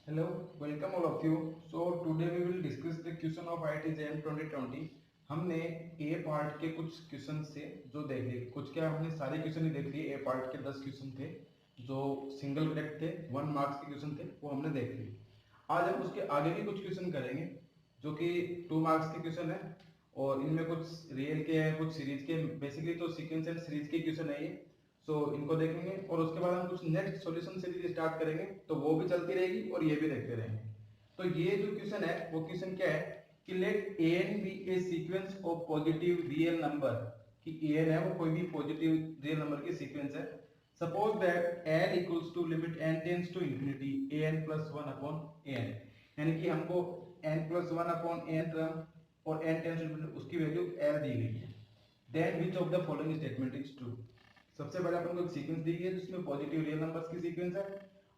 Hello, welcome all of you. So today we will discuss the question of IIT JM 2020. हमने ए part के कुछ question से जो देख लिए, कुछ क्या हमने सारे क्वेश्चन ही देख लिए। ए पार्ट के 10 क्वेश्चन थे जो सिंगल करेक्ट थे, 1 मार्क्स के क्वेश्चन थे, वो हमने देख लिए। आज हम उसके आगे भी कुछ क्वेश्चन करेंगे जो कि 2 मार्क्स के क्वेश्चन है और इनमें कुछ रियल के हैं, कुछ सीरीज के। बेसिकली तो सीक्वेंस एंड सीरीज के क्वेश्चन है ये। सो इनको देखेंगे और उसके बाद हम कुछ नेक्स्ट सॉल्यूशन सीरीज स्टार्ट करेंगे, तो वो भी चलती रहेगी और ये भी देखते रहेंगे। तो ये जो क्वेश्चन है वो क्वेश्चन क्या है कि let a n be a sequence of positive real number, कि ए एन है वो कोई भी पॉजिटिव रियल नंबर की सीक्वेंस है। Suppose that n equals to limit n tends to infinity a n plus one upon a n, यानी कि हमको n plus one upon n term और एन टेंस टू उसकी वैल्यू एल दी गई है। Then which of the following statement is true. सबसे पहले अपन को एक सीक्वेंस दी गई है जिसमें पॉजिटिव रियल नंबर्स की सीक्वेंस है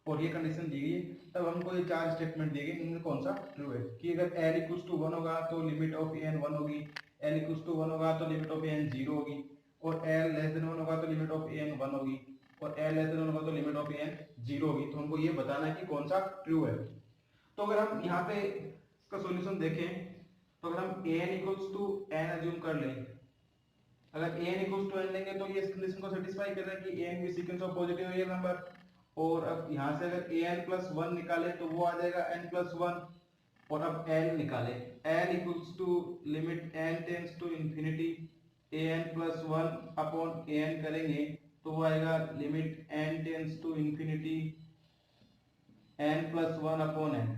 और ये कंडीशन दी गई है। तब हमको ये चार स्टेटमेंट दिए गए, इनमें कौन सा ट्रू है कि अगर एल इक्वल्स टू 1 होगा तो लिमिट ऑफ एन 1 होगी, एल इक्वल्स टू 1 होगा तो लिमिट ऑफ एन 0 होगी, और एल लेस देन 1 होगा तो लिमिट ऑफ एन 1 होगी, और एल लेस देन 1 होगा तो लिमिट ऑफ एन 0 होगी। तो हमको ये बताना है कि कौन सा ट्रू है। तो अगर हम यहाँ पे इसका सॉल्यूशन देखें तो अगर हम n equals to n assume कर लें, अगर an इक्वल्स टू n लेंगे तो ये इस कंडीशन को सेटिस्फाई कर रहा है कि an भी sequence of positive real number. और अब यहाँ से अगर an प्लस 1 निकाले तो वो आ जाएगा n प्लस 1, और अब l निकाले, l equals to limit n tends to infinity an plus 1 upon an करेंगे तो वो आएगा limit n tends to infinity n plus 1 upon n।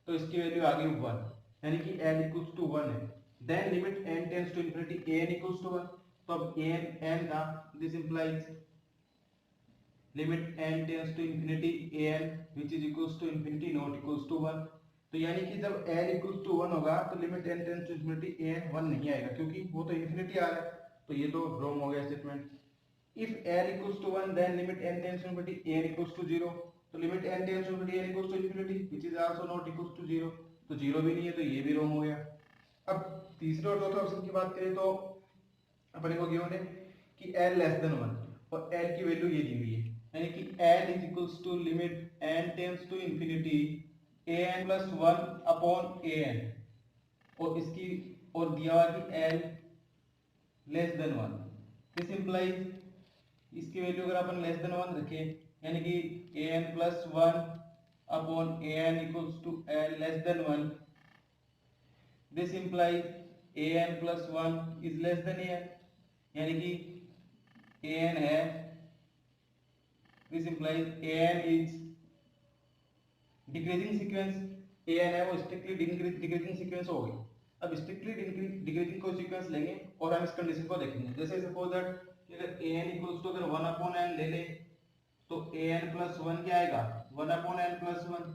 तो इसकी वैल्यू आ गई 1, यानी कि l इक्वल्स टू 1 है। Then limit n tends to infinity an equals to 1, तो अब n था, this implies limit n tends to infinity an which is equals to infinity not equals to 1। तो यानी कि जब n इक्वल्स टू 1 होगा तो limit n tends to infinity an 1 नहीं आएगा, क्योंकि वो तो इंफिनिटी आ रहा है। तो ये तो रॉन्ग हो गया statement. If l equals to 1 then limit n tends to infinity an equals to 0, तो limit n tends to infinity n equals to infinity which is also not equals to 0, तो 0 भी नहीं है, तो ये भी रॉन्ग हो गया। अब तीसरे और चौथे ऑप्शन की बात करें तो अपने को गिवन है कि l लेस देन 1 और l की वैल्यू ये दी हुई है, यानी कि l is equals to limit n tends to infinity an plus 1 upon an, और इसकी और दिया हुआ कि l less than 1। This implies इसकी वैल्यू अगर अपन लेस देन 1 रखें, यानी कि an plus 1 upon an equals to l less than 1, this implies an plus 1 is less than an, यानी कि an है, this implies an is decreasing sequence. an है वो स्ट्रिक्टली डिक्रीजिंग सीक्वेंस हो गई। अब स्ट्रिक्टली डिक्रीजिंग को सीक्वेंस लेंगे और हम इस कंडीशन को देखेंगे। जैसे सपोज दैट अगर an इक्वल्स टू अगर 1 अपॉन n ले ले तो an प्लस 1 क्या आएगा 1 अपॉन n प्लस 1,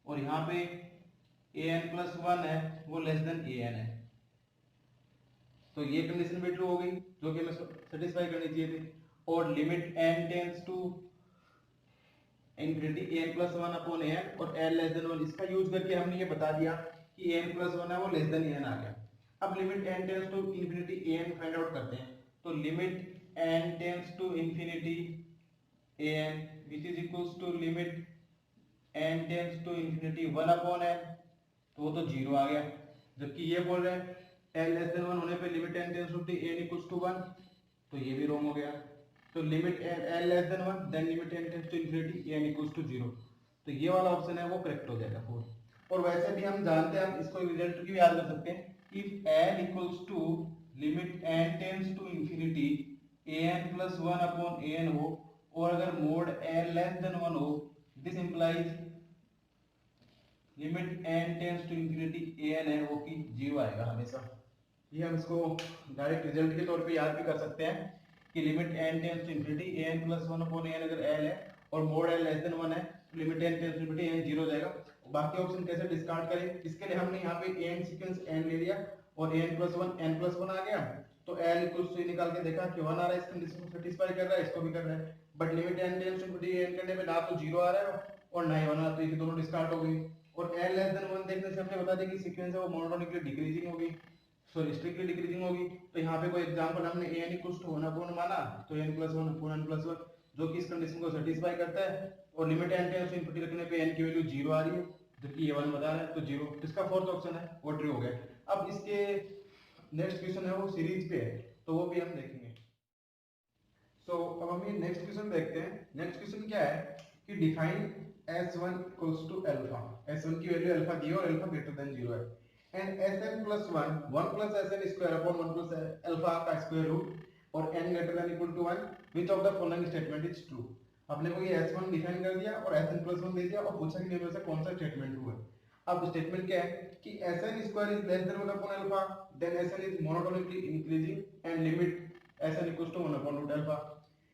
और यहाँ पे an प्लस 1 है वो लेस देन an है। तो ये कंडीशन भी ट्रू हो गई जो कि हमें सेटिस्फाई करनी चाहिए थी। और limit n tends to infinity n plus 1 upon n और n लेस देन 1, इसका यूज करके हमने ये बता दिया कि n प्लस 1 है वो लेस देन n आ गया। अब limit n tends to infinity n find out करते हैं, तो limit n tends to infinity n which is equals to limit n tends to infinity 1 upon n, तो वो तो 0 आ गया। जबकि ये बोल रहे हैं n लेस देन 1 होने पे limit n tends to n equals to 1, तो ये भी रॉन्ग हो गया। तो limit n less than 1 then limit n tends to infinity n equals to 0, तो ये वाला ऑप्शन है वो करेक्ट हो जाएगा 4। और वैसे भी हम जानते हैं, हम इसको रिजल्ट की भी याद कर सकते हैं। If n equals to limit n tends to infinity an plus 1 upon an हो और अगर मोड n लेस देन 1 हो, this implies limit n tends to infinity an है वो कि 0 आएगा हमेशा। ये हम इसको डायरेक्ट रिजल्ट के तौर पे याद भी कर सकते हैं कि limit n tends to infinity an plus 1 upon n अगर l है और मोड l लेस देन 1 है तो limit n tends to infinity n 0 हो जाएगा। बाकी ऑप्शन कैसे डिस्कार्ड करें, इसके लिए हमने यहाँ पे n सीक्वेंस n ले लिया और n प्लस 1 आ गया, तो l इक्वल्स टू निकाल के देखा कि 1 आ रहा है, इस कंडीशन को सेटिस्फाई कर रहा है, इसको भी कर रहा है। But limit n tends to infinity n करने पे ना तो 0 आ रहा है और ना ही 1 आ रहा, तो ये दोनों डिस्कार्ड हो गई। और n लेस देन 1 देखने से हमने बता दिया कि सीक्वेंस है वो मोनोटोनिकली डिक्रीजिंग होगी, सॉरी स्ट्रिक्टली डिक्रीजिंग होगी। तो यहाँ पे कोई एग्जांपल हमने an इक्वल्स टू 1 अपॉन माना, तो n plus 1 upon n plus 1 जो कि इस कंडीशन को सेटिस्फाई करता है। और limit n tends to infinity रखने पे n की वैल्यू 0 आ रही है, जबकि ये 1 बता रहा है तो 0, तो इसका फोर्थ ऑप्शन है वो ट्रू हो गया। अब इसके नेक्स्ट क्वेश्चन है वो सीरीज पे है, तो वो भी हम देखेंगे। अब हम ये नेक्स्ट क्वेश्चन देखते हैं। नेक्स्ट क्वेश्चन क्या है कि define S1 equals to alpha. S1 की वैल्यू अल्फा दी है और अल्फा ग्रेटर देन 0 है, and Sn plus 1 plus Sn square upon 1 plus alpha का स्क्वायर रूट और n greater than equal to 1, which of the following statement is true. आपने को ये S1 define कर दिया और Sn प्लस 1 दे दिया और पूछा कि इनमें से कौन सा स्टेटमेंट ट्रू है। अब स्टेटमेंट क्या है कि Sn square is less than 1 upon alpha, then Sn is monotonically increasing and limit Sn equals to 1 upon root alpha.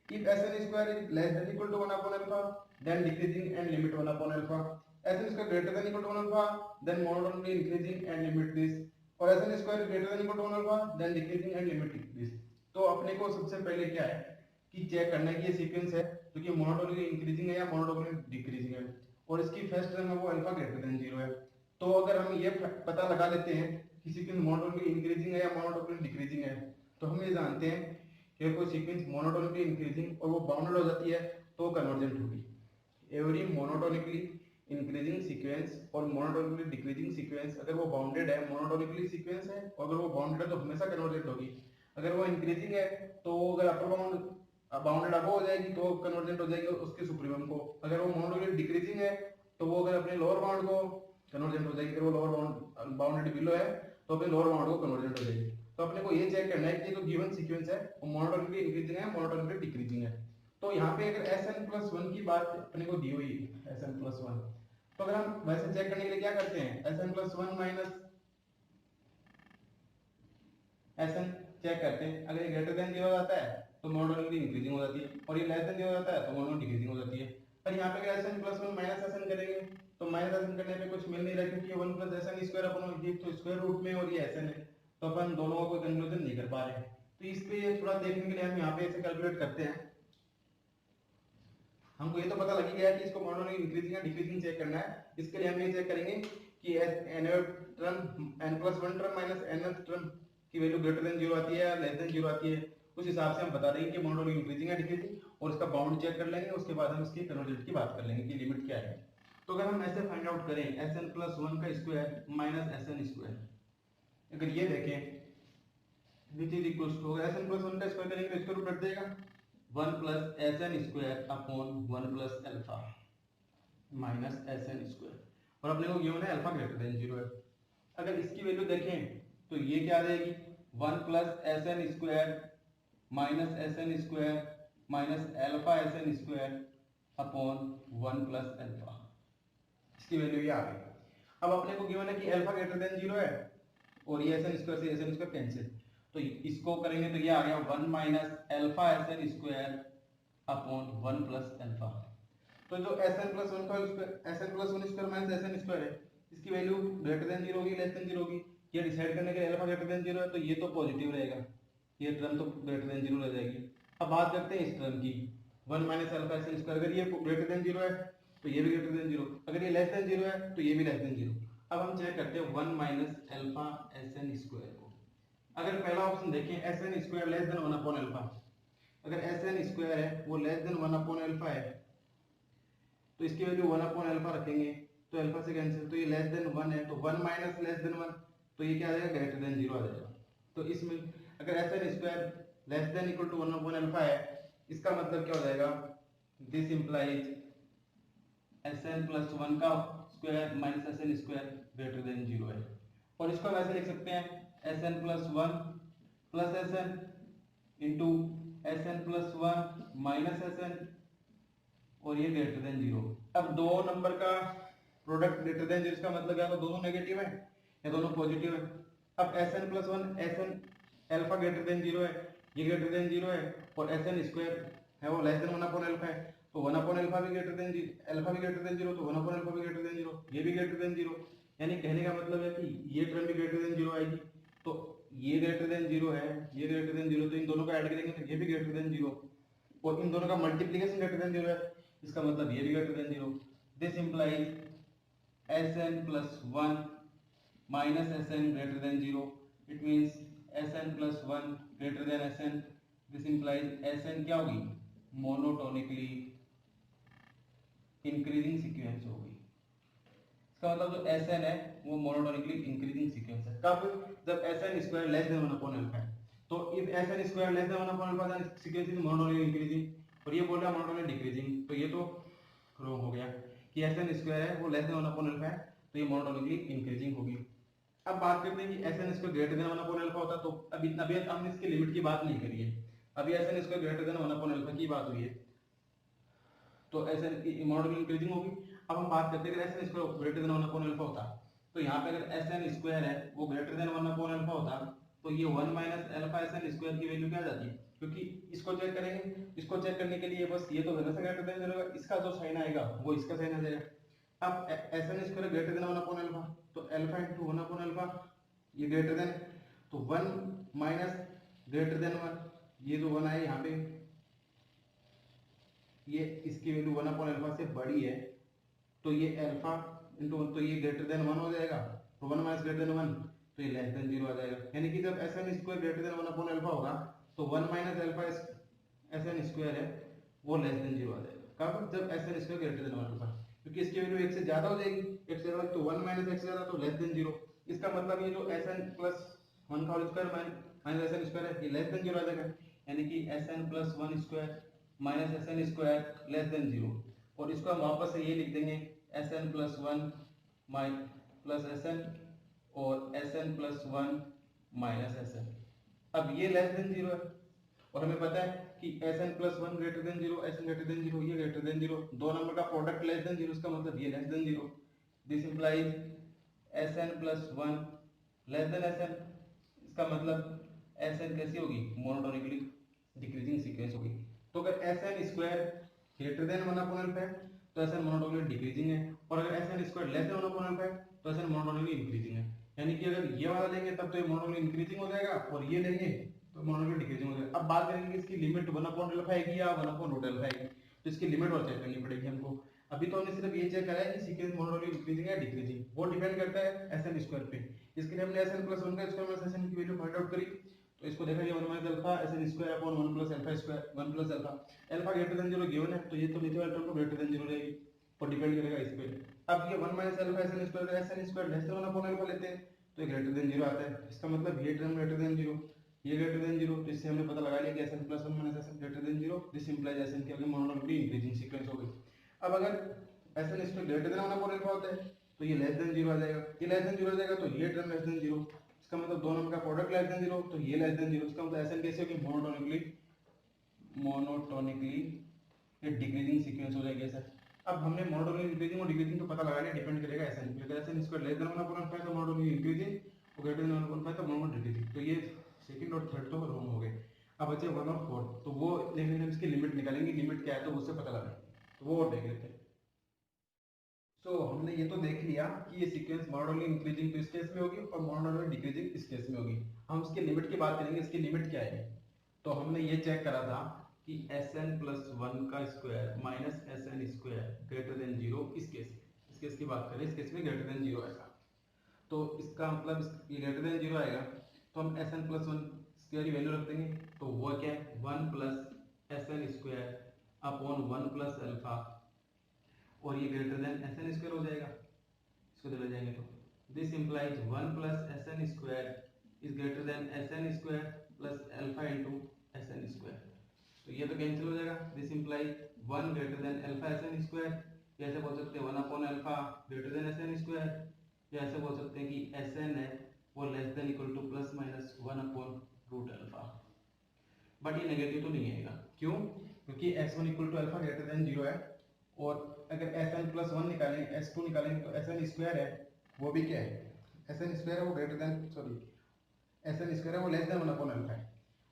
If Sn square is less than equal to 1 upon alpha, then decreasing and limit 1 upon alpha. Sn square greater than equal to 1 alpha, then monotonically increasing and limit this. और Sn square greater than equal to 1 alpha, then decreasing and limit this. तो अपने को सबसे पहले क्या है कि check करना है कि ये सीक्वेंस है जो कि मोनोटोनिकली इंक्रीजिंग है या मोनोटोनिकली डिक्रीजिंग है, और इसकी फर्स्ट टर्म है वो अल्फा ग्रेटर देन 0 है। तो अगर हम ये पता लगा लेते हैं कि सीक्वेंस मोनोटोनिकली इंक्रीजिंग है या मोनोटोनिकली डिक्रीजिंग है, तो हम ये जानते हैं कि कोई सीक्वेंस मोनोटोनिकली इंक्रीजिंग और वो बाउंडेड हो जाती है तो कन्वर्जेंट होगी। एवरी मोनोटोनिकली इंक्रीजिंग सीक्वेंस और मोनोटोनिकली डिक्रीजिंग सीक्वेंस अगर वो बाउंडेड है, मोनोटोनिकली सीक्वेंस है और अगर वो बाउंडेड है तो हमेशा कन्वर्जेंट होगी। अगर वो इंक्रीजिंग है तो अगर अपर बाउंड बाउंडेड अबव हो जाएगी तो कन्वर्जेंट हो जाएगी उसके सुप्रीमम को। अगर वो मोनोटोनिकली डिक्रीजिंग है तो वो अगर अपने लोअर बाउंड को कन्वर्जेंट हो जाएगी। अगर वो लोअर बाउंडेड बिलो है तो अपने लोअर बाउंड को कन्वर्जेंट हो जाएगी। तो अपने को ये चेक करना है कि जो गिवन सीक्वेंस है वो मोनोटोनिकली इंक्रीजिंग है मोनोटोनिकली डिक्रीजिंग है। तो यहाँ पे अगर Sn+1 की बात अपने को दी हुई है Sn+1, तो अगर हम वैसे चेक करने के लिए क्या करते हैं Sn+1 माइनस Sn चेक करते हैं। अगर ये ग्रेटर देन 0 हो जाता है तो मोनोटोनिकली इंक्रीजिंग हो जाती है और ये लेस देन 0 हो जाता है तो मोनोटोनिकली डिक्रीजिंग हो जाती है। पर यहाँ पे अगर Sn+1 माइनस Sn करेंगे तो माइनस Sn करने पे कुछ मिल नहीं रहा क्योंकि 1 प्लस Sn स्क्वायर अपन ये तो स्क्वायर रूट में और ये Sn है, तो अपन दोनों का कोई कंक्लूजन नहीं कर पा रहे हैं। तो इस पे थोड़ा देखने के लिए हम यहाँ पे ऐसे कैलकुलेट करते हैं। हमको ये तो पता लग गया है कि इसको मोनोटोनिकली इंक्रीजिंग या डिक्रीजिंग चेक करना है। इसके लिए हम ये चेक करेंगे कि n+1 term minus nth term की वैल्यू ग्रेटर देन 0 आती है या लेस देन 0 आती है। उस हिसाब से हम बता देंगे कि मोनोटोनिकली इंक्रीजिंग या डिक्रीजिंग और इसका बाउंड चेक कर लेंगे। उसके बाद हम इसकी कन्वर्जेंट की बात कर लेंगे कि लिमिट क्या है। तो अगर हम ऐसे फाइंड आउट करें Sn+1 का स्क्वायर माइनस Sn स्क्वायर, अगर ये देखें which is equals to Sn+1 का स्क्वायर करेंगे तो इसका रूट हट जाएगा 1 plus Sn square upon 1 plus alpha minus Sn square, और अपने को गिवन है अल्फा ग्रेटर देन 0 है। अगर इसकी वैल्यू देखें तो ये क्या आ जाएगी 1 plus Sn square minus Sn square minus alpha Sn square upon 1 plus alpha, इसकी वैल्यू ये आ गई। अब अपने को गिवन है कि अल्फा ग्रेटर देन 0 है और ये Sn स्क्वायर से Sn स्क्वायर कैंसिल, तो इसको करेंगे तो ये आ गया 1 minus alpha Sn square upon 1 plus alpha. तो जो Sn+1 का Sn+1 square minus Sn square है इसकी वैल्यू ग्रेटर देन 0 होगी लेस देन 0 होगी। ये डिसाइड करने के लिए अल्फा ग्रेटर देन 0 है तो ये तो पॉजिटिव रहेगा, ये टर्म तो ग्रेटर देन 0 रह जाएगी। अब बात करते हैं इस टर्म की 1 माइनस अल्फा Sn स्क्वायर, अगर ये ग्रेटर देन 0 है तो ये भी ग्रेटर देन 0, अगर ये लेस देन 0 है तो ये भी लेस देन 0। अब हम चेक करते हैं 1 माइनस अल्फा Sn स्क्वायर को। अगर पहला ऑप्शन देखें Sn square less than 1 upon alpha, अगर Sn स्क्वायर है वो लेस देन 1 अपॉन अल्फा है तो इसकी वैल्यू 1 अपॉन अल्फा रखेंगे तो अल्फा से कैंसिल, तो ये लेस देन 1 है तो 1 माइनस लेस देन 1 तो ये क्या आ जाएगा ग्रेटर देन 0 आ जाएगा। तो इसमें अगर Sn square less than equal to 1 upon alpha है इसका मतलब क्या हो जाएगा दिस इंप्लाइज Sn+1 का square minus Sn square greater than 0 है। और इसको वैसे लिख सकते हैं Sn+1 plus Sn into Sn+1 minus Sn और ये ग्रेटर देन 0। अब दो नंबर का प्रोडक्ट ग्रेटर देन 0 इसका मतलब क्या है, दोनों नेगेटिव है या दोनों पॉजिटिव है। अब Sn+1 Sn alpha greater than 0 है, ये ग्रेटर देन 0 है और Sn स्क्वायर है वो लेस देन 1 अपॉन अल्फा है तो 1 अपॉन अल्फा भी ग्रेटर देन 0, अल्फा भी ग्रेटर देन 0 तो 1 अपॉन अल्फा भी ग्रेटर देन 0, ये भी ग्रेटर देन 0। यानी कहने का मतलब है कि ये टर्म भी ग्रेटर देन 0 आएगी। तो ये ग्रेटर देन 0 है, ये ग्रेटर देन 0, तो इन दोनों का ऐड करेंगे तो ये भी ग्रेटर देन 0 और इन दोनों का मल्टीप्लिकेशन ग्रेटर देन 0 है, इसका मतलब ये भी greater than 0। This implies Sn+1 minus Sn greater than 0, it means Sn+1 greater than Sn। This implies Sn क्या होगी मोनोटोनिकली इंक्रीजिंग सीक्वेंस होगी। इसका मतलब जो एस एन है वो मोनोटोनिकली इंक्रीजिंग सीक्वेंस है। कब? जब S N square less than 1 upon alpha है। तो if S N square less than 1 upon alpha then sequence is monotonically increasing. और ये बोल रहा है मोनोटोनिकली डिक्रीजिंग, तो ये तो रॉन्ग हो गया कि एस एन स्क्वायर है वो लेस देन 1 अपॉन अल्फा है, तो ये मोनोटोनिकली इंक्रीजिंग होगी। अब बात करते हैं कि S N square greater than 1 upon alpha होता, तो अभी हमने इसकी लिमिट की बात नहीं करी है, अभी S N square greater than 1 upon alpha की बात हुई है, तो एस एन मोनोटोनिकली इंक्रीजिंग होगी। अब हम बात करते हैं कि S N square greater than 1 upon alpha होता, तो यहाँ पे अगर एस एन स्क्वायर है वो ग्रेटर देन 1 अपॉन अल्फा होता, तो ये 1 minus alpha S N square की वैल्यू क्या आ जाती है, क्योंकि इसको चेक करेंगे, इसको चेक करने के लिए बस ये तो वैल्यू से ग्रेटर देन 0 इसका जो साइन आएगा वो इसका साइन आ जाएगा। अब S N square greater than 1 upon alpha, तो अल्फा इनटू 1 अपॉन अल्फा ये ग्रेटर देन, तो 1 माइनस ग्रेटर देन 1, ये जो 1 आए यहाँ पे ये इसकी वैल्यू 1 अपॉन अल्फा से बड़ी है, तो ये अल्फा इनटू 1, तो ये ग्रेटर देन 1 हो जाएगा, तो 1 माइनस ग्रेटर देन 1 तो ये लेस देन 0 आ जाएगा। यानी कि जब S N square greater than 1 upon alpha होगा तो 1 minus alpha S N square है वो लेस देन 0 आ जाएगा। कब? जब S N square greater than 1 alpha, क्योंकि इसकी वैल्यू 1 से ज्यादा हो जाएगी, 1 से ज्यादा तो 1 माइनस 1 से ज्यादा तो लेस देन 0। इसका मतलब ये जो एस एन प्लस 1 का whole square minus S N square है ये लेस देन 0 आ जाएगा, यानी कि S N plus 1 square minus S N square less than 0। और इसको हम वापस से ये लिख देंगे S N plus 1 plus S N और S N plus 1 minus S N. अब ये लेस देन 0 है और हमें पता है कि S N plus 1 greater than 0, S N greater than 0, ये ग्रेटर देन 0, दो नंबर का प्रोडक्ट लेस देन 0, इसका मतलब ये less than 0। This implies S N plus 1 less than S N, इसका मतलब एस एन कैसी होगी, मोनोटोनिकली डिक्रीजिंग सीक्वेंस होगी। तो अगर S N square greater than 1 upon alpha है तो एस एन मोनोटोनिकली डिक्रीजिंग है, और अगर S N square less than 1 upon alpha है तो एस एन मोनोटोनिकली इंक्रीजिंग है। यानी कि अगर ये वाला लेंगे तब तो ये मोनोटोनिकली इंक्रीजिंग हो जाएगा और ये लेंगे तो मोनोटोनिकली डिक्रीजिंग हो जाएगा। अब बात करेंगे इसकी लिमिट 1 अपॉन अल्फा आएगी या 1 अपॉन रूट अल्फा आएगी, तो इसकी लिमिट और चेक करनी पड़ेगी हमको। अभी तो हमने सिर्फ ये चेक करा है कि सीक्वेंस मोनोटोनिकली इंक्रीजिंग है डिक्रीजिंग, वो डिपेंड करता है एस एन स्क्वायर पे। इसके लिए हमने एस एन प्लस 1 का स्क्वायर माइनस एस एन की वैल्यू फाइंड आउट करी, तो इसको देखा ये 1 minus alpha S N square upon 1 plus alpha square 1 plus alpha, alpha greater than 0 given है तो ये तो नीचे वाला टर्म ग्रेटर देन 0 रहेगी और डिपेंड करेगा इस पे। अब ये 1 minus alpha S N square less than 1 upon alpha लेते हैं तो ये ग्रेटर देन 0 आता है, इसका मतलब ये टर्म ग्रेटर देन 0, ये ग्रेटर देन 0, तो इससे हमने पता लगा लिया कि S N plus 1 minus S N greater than 0, this implies S N की आगे मोनोटोनिकली इंक्रीजिंग सीक्वेंस हो गई। अब अगर S N square greater than 1 upon alpha होता है तो ये लेस देन 0 आ जाएगा, ये लेस देन 0 आ जाएगा तो ये टर्म लेस देन 0, इसका मतलब दो नंबर का प्रोडक्ट लेस देन 0 तो ये लेस देन 0, इसका मतलब एस एन कैसे होगी, मोनोटोनिकली ये डिक्रीजिंग सीक्वेंस हो जाएगी सर। अब हमने मोनोटोनिकली इंक्रीजिंग और डिक्रीजिंग तो पता लगा लिया, डिपेंड करेगा एस एन पे, अगर S N square less than 1 upon alpha है तो मोनोटोनिकली इंक्रीजिंग और ग्रेटर देन 1 अपॉन अल्फा है तो मोनोटोनिकली डिक्रीजिंग, तो ये सेकंड और थर्ड तो रॉन्ग हो गए। अब बचे 1 और 4, तो वो देखने हम इसकी लिमिट निकालेंगे, लिमिट क्या है तो उससे पता लगा, तो वो और देख लेते हैं। तो हमने ये तो देख लिया कि ये सीक्वेंस मोनोटोनिकली इंक्रीजिंग तो इस केस में होगी और मोनोटोनिकली डिक्रीजिंग इस केस में होगी। हम इसके लिमिट की बात करेंगे, इसकी लिमिट क्या है, तो हमने ये चेक करा था कि एस एन प्लस 1 का square minus S N square greater than 0, इस केस की बात करें, इस केस में ग्रेटर देन 0 आएगा, तो इसका मतलब ये ग्रेटर देन 0 आएगा तो हम एस एन प्लस 1 की वैल्यू रख देंगे, तो वो क्या है 1 plus S N square upon 1 plus alpha, और ये greater than S N square हो जाएगा, इसको चले जाएंगे तो this implies 1 plus S N square is greater than S N square plus alpha into S N square, तो ये तो कैंसिल हो जाएगा, this implies 1 greater than alpha S N square, ऐसे बोल सकते हैं 1 upon alpha greater than S N square, या ऐसे बोल सकते हैं कि एस एन है वो less than equal to plus minus 1 upon root alpha, but ये नेगेटिव तो नहीं आएगा, क्यों, क्योंकि s1 equal to alpha greater than 0 है, और अगर sn प्लस 1 निकालें s2 निकालेंगे तो sn स्क्वायर है वो भी क्या है, sn स्क्वायर है वो ग्रेटर देन sn स्क्वायर है वो लेस देन 1 अपॉन अल्फा है,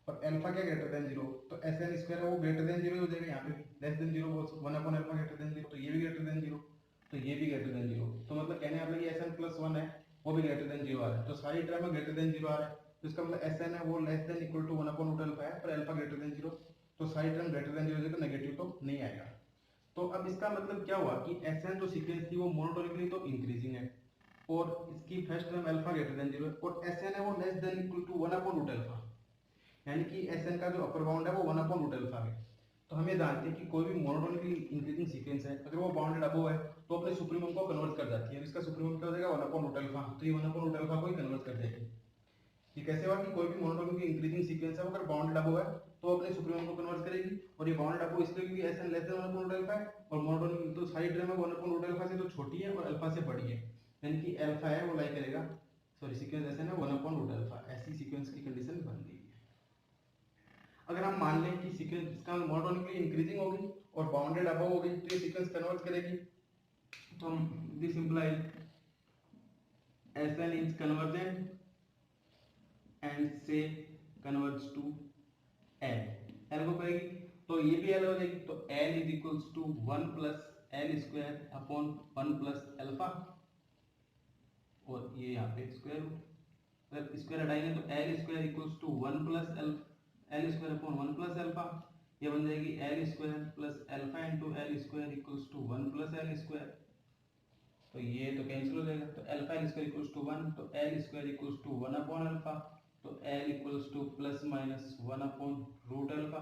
और अल्फा क्या ग्रेटर देन 0, तो sn स्क्वायर है वो ग्रेटर देन 0 हो जाएगा, यहाँ पे भी लेस देन 0 वो 1 अपॉन अल्फा ग्रेटर देन 0, तो ये भी ग्रेटर देन 0, तो ये भी ग्रेटर देन 0, तो मतलब कहने आप ये sn प्लस 1 है वो भी ग्रेटर देन 0 आ रहा है, तो सारी टर्म में ग्रेटर देन 0 आ रहा है, तो इसका मतलब sn है वो less than equal to 1 upon root alpha है, पर अल्फा ग्रेटर देन 0, तो सारी टर्म ग्रेटर देन 0 तो नेगेटिव तो नहीं आएगा। तो अब इसका मतलब क्या हुआ कि एस एन जो सीक्वेंस थी वो मोनोटोनिकली तो इंक्रीजिंग है, और इसकी first term alpha greater than 0 है, और एस एन है वो less than equal to 1 upon root alpha, यानी कि एस एन का जो अपर बाउंड है वो 1 अपॉन रूट अल्फा है, तो हम ये जानते हैं कि कोई भी मोनोटोनिकली इंक्रीजिंग सीक्वेंस है, अगर वो बाउंडेड अबव है तो अपने सुप्रीमम को कन्वर्ट कर जाती है। इसका सुप्रीमम क्या हो जाएगा 1/√α, तो ये 1/√α को ही कन्वर्ट कर देगी। ये कैसे हुआ कि कोई भी मोनोटोनिकली इंक्रीजिंग सीक्वेंस है अगर बाउंडेड अबव है तो अपने सुप्रीमम को कन्वर्ट करेगी, और ये बाउंडेड अबव इसलिए क्योंकि Sn लेस देन 1/√α है, और मोनोटोनिक तो सारी टर्म है 1/√α से तो छोटी है और अल्फा से बड़ी है, यानी कि अल्फा है वो लाई करेगा, सॉरी सीक्वेंस Sn है 1/√α, ऐसी सीक्वेंस की कंडीशन बन गई है। अगर हम मान लें कि सीक्वेंस का मोनोटोनिकली इंक्रीजिंग होगी और बाउंडेड अबव होगी तो ये सीक्वेंस कन्वर्ट करेगी, तो हम this implies Sn is convergent and से कन्वर्ट्स टू L को करेगी तो ये भी L हो जाएगी, तो L is equals to 1 plus L square upon 1 plus alpha, और ये यहाँ पे स्क्वायर रूट, अगर स्क्वायर हटाएंगे तो L square equals to 1 plus L square upon 1 plus alpha, ये बन जाएगी L square plus alpha into L square equals to 1 plus L square, तो ये तो कैंसिल हो जाएगा, तो alpha L square equals to 1, तो L square equals to 1 upon alpha, तो L equals to plus minus 1 upon root alpha.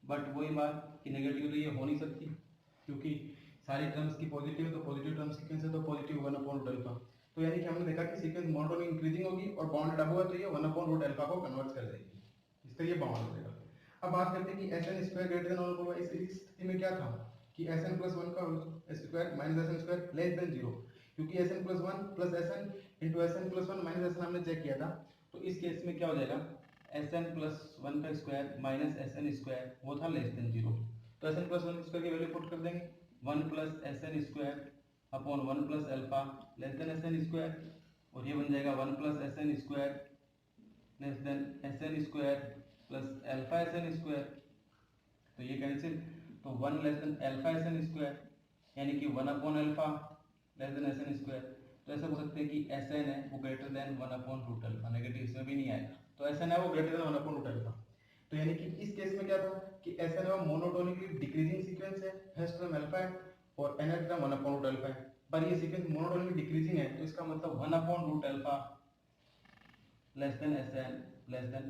But वही बात कि नेगेटिव तो ये हो नहीं सकती क्योंकि सारी टर्म्स की पॉजिटिव है, तो पॉजिटिव टर्म्स की कैंसिल तो पॉजिटिव 1 अपॉन रूट अल्फा, तो यानी कि हमने देखा कि सीक्वेंस मोनोटोनिक इंक्रीजिंग होगी और बाउंडेड अबव है तो ये 1 अपॉन रूट अल्फा को कन्वर्ट कर देगी, इस तरह ये बाउंड हो जाएगा। अब बात करते हैं कि Sn स्क्वायर ग्रेटर देन 1/√α, इस स्थिति में क्या था कि Sn प्लस 1 का square minus Sn square less than 0, क्योंकि Sn plus 1 plus Sn into Sn plus 1 minus Sn हमने चेक किया था, तो इस केस में क्या हो जाएगा Sn प्लस 1 का स्क्वायर माइनस Sn स्क्वायर वो था लेस देन 0, तो Sn प्लस 1 स्क्वायर की वैल्यू पुट कर देंगे 1 plus Sn square upon 1 plus alpha less than Sn square, और ये बन जाएगा 1 plus Sn square less than Sn square plus alpha Sn square, तो ये कैंसिल, तो 1 less than alpha Sn square यानी कि 1 upon alpha less than Sn square, तो ऐसा बोल सकते हैं कि Sn है वो greater than 1 upon root alpha, negative इसमें भी नहीं आएगा, तो Sn है वो greater than 1 upon root alpha, तो यानी कि इस केस में क्या था कि Sn है वो मोनोटोनिकली डिक्रीजिंग सीक्वेंस है, फर्स्ट टर्म अल्फा है और nth term 1 upon root alpha है, पर ये सीक्वेंस मोनोटोनिकली डिक्रीजिंग है तो इसका मतलब 1 upon root alpha less than Sn less than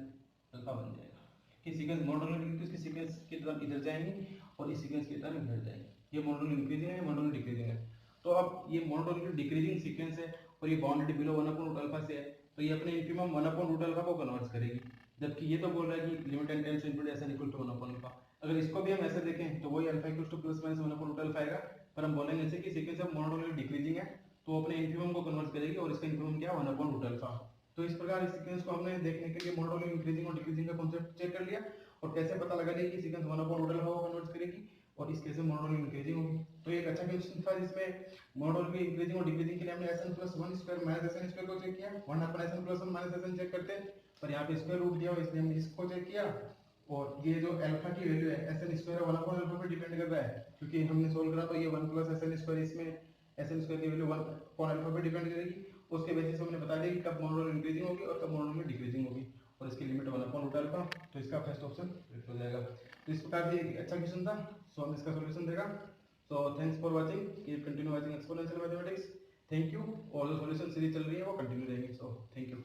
alpha बन जाएगा कि सीक्वेंस मोनोटोनिकली तो इसकी सीक्वेंस की टर्म इधर जाएंगी और इस सीक्वेंस की टर्म इधर जाएंगी, ये मोनोटोनिक इंक्रीजिंग है, मोनोटोनिक डिक्रीजिंग है, तो अब ये मोनोटोनिक डिक्रीजिंग सीक्वेंस है और ये bounded below 1 upon root alpha से है, तो ये अपने इंफिमम 1 अपॉन रूट अल्फा को कन्वर्ट करेगी, जबकि ये तो बोल रहा है कि limit N tends into Sn equal to 1 upon alpha, अगर इसको भी हम ऐसे देखें तो वही alpha equal to plus minus 1 upon root alpha आएगा, पर हम बोलेंगे ऐसे कि सीक्वेंस ऑफ मोनोटोनिक डिक्रीजिंग है तो अपने इंफिमम को कन्वर्ट करेगी और इसका इंफिमम क्या है 1 अपॉन रूट अल्फा। तो इस प्रकार इस सीक्वेंस को हमने देखने के लिए मोनोटोनिक इंक्रीजिंग और डिक्रीजिंग का कांसेप्ट चेक कर लिया और कैसे पता लगा लिया कि सीक्वेंस 1 अपॉन रूट अल्फा को कन्वर्ट करेगी और इस केस में मोनोटोनिक इंक्रीजिंग होगी। तो एक अच्छा क्वेश्चन था जिसमें मोनोटोनिक इंक्रीजिंग और डिक्रीजिंग के लिए हमने Sn plus 1 square minus Sn square को चेक किया, 1 upon Sn plus 1 minus Sn check करते हैं, पर यहाँ पे स्क्वायर रूट दिया हुआ इसलिए हमने इसको चेक किया, और ये जो अल्फा की वैल्यू है Sn स्क्वायर 1 अपॉन अल्फा पे डिपेंड कर रहा है क्योंकि हमने सोल्व करा तो ये 1 प्लस Sn स्क्वायर इसमें Sn स्क्वायर की वैल्यू 1 अपॉन अल्फा पे डिपेंड करेगी, उसके बेसिस पे हमने बता दिया कि कब मोनोटोनिक इंक्रीजिंग होगी और कब मोनोटोनिक डिक्रीजिंग होगी और इसकी लिमिट 1 अपॉन रूट अल्फा, तो इसका फर्स्ट ऑप्शन करेक्ट हो जाएगा। तो इस प्रकार से एक अच्छा क्वेश्चन था, सो हम इसका सॉल्यूशन देगा। So thanks for watching, keep continue watching exponential mathematics, thank you, और जो सॉल्यूशन सीरीज चल रही है वो कंटिन्यू रहेगी, सो थैंक यू।